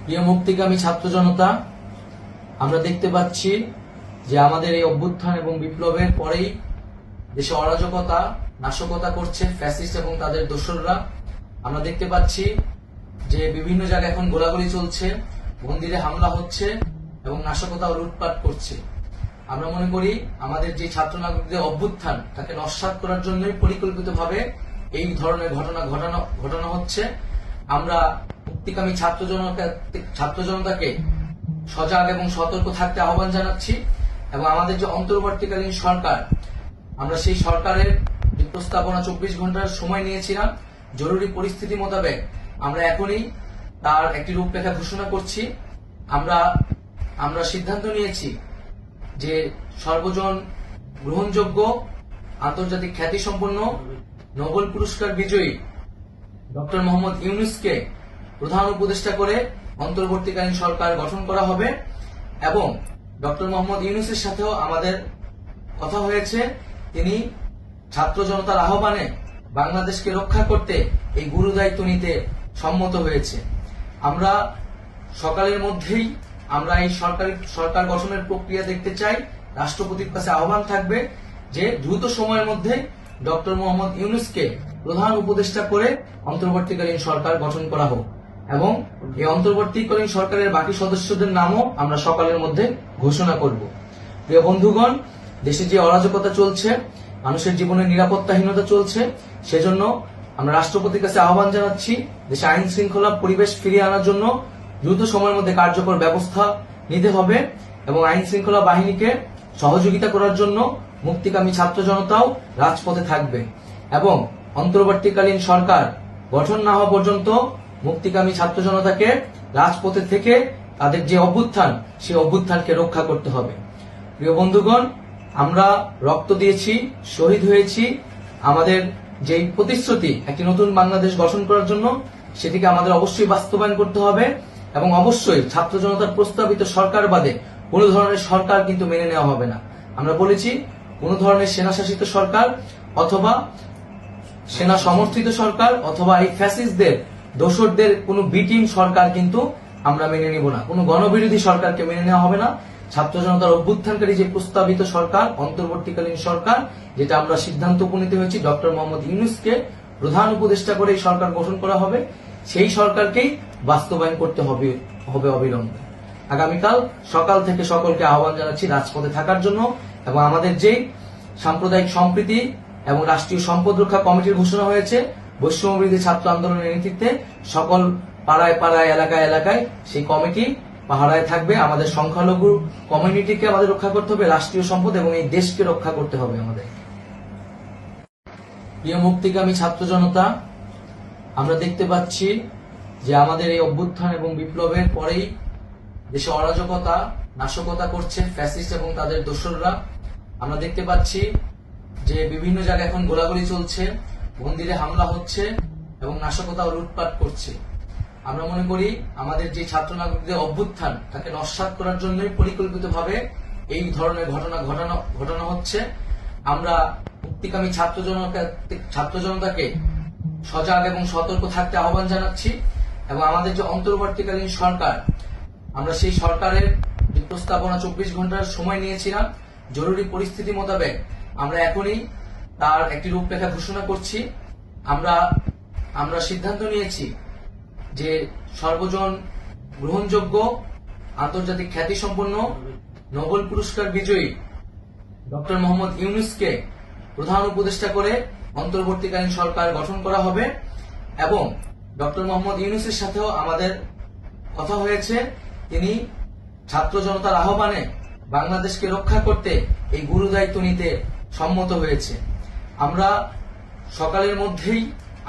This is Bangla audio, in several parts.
প্রিয় মুক্তিকামী ছাত্র জনতা, আমরা দেখতে পাচ্ছি যে আমাদের এই অভ্যুত্থান এবং বিপ্লবের পরেই দেশে অরাজকতা নাশকতা করছে ফ্যাসিস্ট এবং তাদের দোসররা। আমরা দেখতে পাচ্ছি যে বিভিন্ন জায়গায় এখন গোলাগুলি চলছে, মন্দিরে হামলা হচ্ছে এবং নাশকতা ও লুটপাট করছে। আমরা মনে করি আমাদের যে ছাত্র নাগরিকদের অভ্যুত্থান তাকে নস্যাৎ করার জন্যই পরিকল্পিতভাবে এই ধরনের ঘটনা হচ্ছে। আমরা মুক্তিকামী ছাত্র জনতাকে সজাগ এবং সতর্ক থাকতে আহ্বান জানাচ্ছি এবং আমাদের যে অন্তর্বর্তীকালীন সরকার, আমরা সেই সরকারের যে প্রস্তাবনা 24 ঘন্টার সময় নিয়েছিলাম, জরুরি পরিস্থিতি মোতাবেক আমরা এখনই তার একটি রূপরেখা ঘোষণা করছি। আমরা সিদ্ধান্ত নিয়েছি যে সর্বজন গ্রহণযোগ্য আন্তর্জাতিক খ্যাতিসম্পন্ন নোবেল পুরস্কার বিজয়ী ডক্টর মোহাম্মদ ইউনূসকে প্রধান উপদেষ্টা করে অন্তর্বর্তীকালীন সরকার গঠন করা হবে এবং ডক্টর মোহাম্মদ ইউনূসের সাথেও আমাদের কথা হয়েছে। তিনি ছাত্র জনতার আহ্বানে বাংলাদেশকে রক্ষা করতে এই গুরু দায়িত্ব নিতে সম্মত হয়েছে। আমরা সকালের মধ্যেই আমরা এই সরকার গঠনের প্রক্রিয়া দেখতে চাই। রাষ্ট্রপতির কাছে আহ্বান থাকবে যে দ্রুত সময়ের মধ্যে ডক্টর মোহাম্মদ ইউনূসকে প্রধান উপদেষ্টা করে অন্তর্বর্তীকালীন সরকার গঠন করা হোক এবং এই অন্তর্বর্তীকালীন সরকারের বাকি সদস্যদের নামও আমরা সকালের মধ্যে ঘোষণা করব। প্রিয় বন্ধুগণ, দেশে যে অরাজকতা চলছে, মানুষের জীবনের নিরাপত্তাহীনতা চলছে, সেজন্য আমরা রাষ্ট্রপতির কাছে আহ্বান জানাচ্ছি দেশে আইন শৃঙ্খলা পরিবেশ ফিরিয়ে আনার জন্য দ্রুত সময়ের মধ্যে কার্যকর ব্যবস্থা নিতে হবে এবং আইন শৃঙ্খলা বাহিনীকে সহযোগিতা করার জন্য মুক্তিকামী ছাত্র জনতাও রাজপথে থাকবে এবং অন্তর্বর্তীকালীন সরকার গঠন না হওয়া পর্যন্ত মুক্তিকামী ছাত্র জনতাকে রাজপথে থেকে তাদের যে অভ্যুত্থান, সেই অভ্যুত্থানকে রক্ষা করতে হবে। প্রিয় বন্ধুগণ, আমরা রক্ত দিয়েছি, শহীদ হয়েছি। আমাদের যে প্রতিশ্রুতি একটি নতুন বাংলাদেশ গঠন করার জন্য, সেটিকে আমাদের অবশ্যই বাস্তবায়ন করতে হবে এবং অবশ্যই ছাত্র জনতার প্রস্তাবিত সরকার বাদে কোনো ধরনের সরকার কিন্তু মেনে নেওয়া হবে না। আমরা বলেছি কোন ধরনের সেনা শাসিত সরকার অথবা সেনা সমর্থিত সরকার অথবা এই ফ্যাসিস্টদের দোসরদের কোনো বিটিম সরকার কিন্তু আমরা মেনে নিব না। কোনো গণবিরোধী সরকারকে মেনে নেওয়া হবে না। ছাত্র জনতার অভ্যুত্থানকারী যে প্রস্তাবিত সরকার, অন্তর্বর্তীকালীন সরকার, যেটা আমরা সিদ্ধান্ত উপনীত হয়েছি ডক্টর মোহাম্মদ ইউনূসকে প্রধান উপদেষ্টা করে এই সরকার গঠন করা হবে, সেই সরকারকেই বাস্তবায়ন করতে হবে অবিলম্বে। আগামীকাল সকাল থেকে সকলকে আহ্বান জানাচ্ছি রাজপথে থাকার জন্য এবং আমাদের যে সাম্প্রদায়িক সম্প্রীতি এবং রাষ্ট্রীয় সম্পদ রক্ষা কমিটির ঘোষণা হয়েছে বৈষম্যবিরোধী ছাত্র আন্দোলনের নেতৃত্বে, সকল পাড়ায় পাড়ায় এলাকায় এলাকায় সেই কমিটি পাহারায় থাকবে। আমাদের সংখ্যালঘু কমিউনিটিকে আমাদের রক্ষা করতে হবে, রাষ্ট্রীয় সম্পদ এবং এই দেশকে রক্ষা করতে হবে আমাদের। প্রিয় মুক্তিকামী ছাত্র জনতা, আমরা দেখতে পাচ্ছি যে আমাদের এই অভ্যুত্থান এবং বিপ্লবের পরেই দেশে অরাজকতা নাশকতা করছে ফ্যাসিস্ট এবং তাদের দোসররা। আমরা দেখতে পাচ্ছি যে বিভিন্ন জায়গায় এখন গোলাগুলি চলছে, মন্দিরে হামলা হচ্ছে এবং নাশকতা ও লুটপাট করছে। আমরা মনে করি আমাদের যে ছাত্র নাগরিকদের অভ্যুত্থান তাকে নস্যাৎ করার জন্যই পরিকল্পিতভাবে এই ধরনের ঘটনা হচ্ছে। আমরা মুক্তিকামী ছাত্র জনতাকে সজাগ এবং সতর্ক থাকতে আহ্বান জানাচ্ছি এবং আমাদের যে অন্তর্বর্তীকালীন সরকার, আমরা সেই সরকারের যে প্রস্তাবনা 24 ঘন্টার সময় নিয়েছিলাম, জরুরি পরিস্থিতি মোতাবেক আমরা এখনই তার একটি রূপরেখা ঘোষণা করছি। আমরা সিদ্ধান্ত নিয়েছি যে সর্বজন গ্রহণযোগ্য আন্তর্জাতিক খ্যাতিসম্পন্ন নোবেল পুরস্কার বিজয়ী ডক্টর মোহাম্মদ ইউনূসকে প্রধান উপদেষ্টা করে অন্তর্বর্তীকালীন সরকার গঠন করা হবে এবং ডক্টর মোহাম্মদ ইউনূসের সাথেও আমাদের কথা হয়েছে। তিনি ছাত্র জনতার আহ্বানে বাংলাদেশকে রক্ষা করতে এই গুরু দায়িত্ব নিতে সম্মত হয়েছে। আমরা সকালের মধ্যেই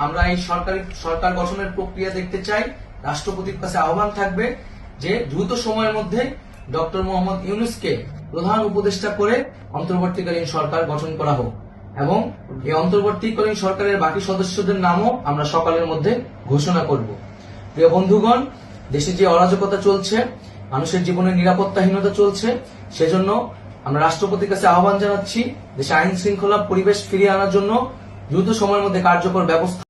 আমরা এই সরকার গঠনের প্রক্রিয়া দেখতে চাই। রাষ্ট্রপতির কাছে আহ্বান থাকবে যে দ্রুত সময়ের মধ্যে ডক্টর মোহাম্মদ ইউনূসকে প্রধান উপদেষ্টা করে অন্তর্বর্তীকালীন সরকার গঠন করা হোক এবং এই অন্তর্বর্তীকালীন সরকারের বাকি সদস্যদের নামও আমরা সকালের মধ্যে ঘোষণা করব। প্রিয় বন্ধুগণ, দেশে যে অরাজকতা চলছে, মানুষের জীবনের নিরাপত্তাহীনতা চলছে, সেজন্য আমরা রাষ্ট্রপতির কাছে আহ্বান জানাচ্ছি দেশে আইন শৃঙ্খলা পরিবেশ ফিরিয়ে আনার জন্য দ্রুত সময়ের মধ্যে কার্যকর ব্যবস্থা